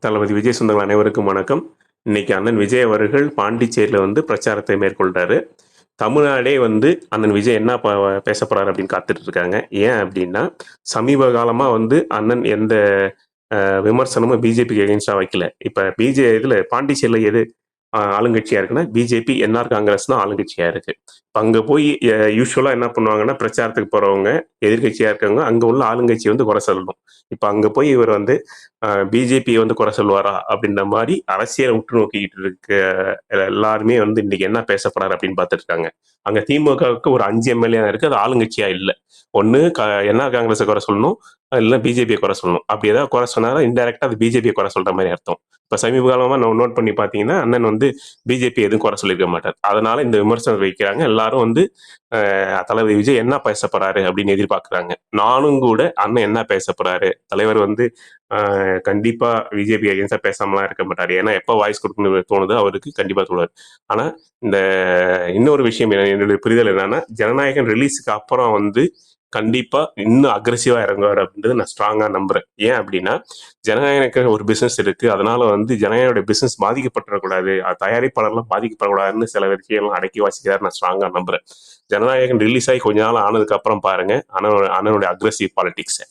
தளபதி விஜய் சொந்தங்கள் அனைவருக்கும் வணக்கம். இன்னைக்கு அண்ணன் விஜய் அவர்கள் பாண்டிச்சேரியில பிரச்சாரத்தை மேற்கொள்றாரு. தமிழ்நாடே அண்ணன் விஜய் என்ன பேச போறாரு அப்படின்னு காத்துட்டு இருக்காங்க. ஏன் அப்படின்னா, சமீப காலமா அண்ணன் எந்த விமர்சனமும் பிஜேபிக்கு எகென்ஸ்டா வைக்கல. இப்ப இதுல பாண்டிச்சேரியில எது ஆளுங்கட்சியா இருக்குன்னா, பிஜேபி, என்ஆர் காங்கிரஸ் தான் ஆளுங்கட்சியா இருக்கு. இப்ப அங்க போய் யூசுவலா என்ன பண்ணுவாங்கன்னா, பிரச்சாரத்துக்கு போறவங்க, எதிர்க்கட்சியா இருக்கவங்க அங்க உள்ள ஆளுங்கட்சி குறை சொல்லணும். இப்ப அங்க போய் இவர் பிஜேபி குறை சொல்லுவாரா அப்படின்ற மாதிரி அரசியலை உற்று நோக்கிக்கிட்டு இருக்க எல்லாருமே இன்னைக்கு என்ன பேசப்படுறாரு அப்படின்னு பார்த்துட்டு இருக்காங்க. அங்க திமுகவுக்கு ஒரு 5 எம்எல்ஏ இருக்கு, அது ஆளுங்கட்சியா இல்லை. ஒன்னு என்ஆர் காங்கிரஸை குறை சொல்லணும், இல்ல பிஜேபியை குறை சொல்லணும். அப்படி ஏதாவது குறை சொன்னாலும் இன்டெரக்டா அது பிஜேபியை குறை சொல்ற மாதிரி அர்த்தம். இப்ப சமீப காலமா நம்ம நோட் பண்ணி பாத்தீங்கன்னா, அண்ணன் பிஜேபி எதுவும் குறை சொல்லியிருக்க மாட்டார். அதனால இந்த விமர்சனம் வைக்கிறாங்க. எல்லாரும் தளபதி விஜய் என்ன பேச போறாரு அப்படின்னு எதிர்பார்க்கிறாங்க. நானும் கூட அண்ணன் என்ன பேச போறாரு, தலைவர் கண்டிப்பா பிஜேபி அகேன்ஸ்டா பேசாமலாம் இருக்க மாட்டாரு. ஏன்னா எப்ப வாய்ஸ் கொடுக்கணும்னு தோணுதோ அவருக்கு கண்டிப்பா தோணுது. ஆனா இந்த இன்னொரு விஷயம் என்னுடைய புரிதல் என்னன்னா, ஜனநாயகன் ரிலீஸுக்கு அப்புறம் கண்டிப்பா இன்னும் அக்ரெசிவா இறங்குவார் அப்படின்றது நான் ஸ்ட்ராங்கா நம்புறேன். ஏன் அப்படின்னா, ஜனநாயகனுக்கு ஒரு பிசினஸ் இருக்கு. அதனால ஜனநாயகனுடைய பிசினஸ் பாதிக்கப்படக்கூடாது, தயாரிப்பாளர்லாம் பாதிக்கப்படக்கூடாதுன்னு சில விஷயம்லாம் அடக்கி வாசிக்கிறார். நான் ஸ்ட்ராங்கா நம்புறேன். ஜனநாயகன் ரிலீஸ் ஆகி கொஞ்ச நாள் ஆனதுக்கு அப்புறம் பாருங்க அண்ணனுடைய அக்ரெசிவ் பாலிடிக்ஸ்.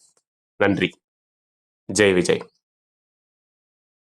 நன்றி. ஜெய் விஜய்.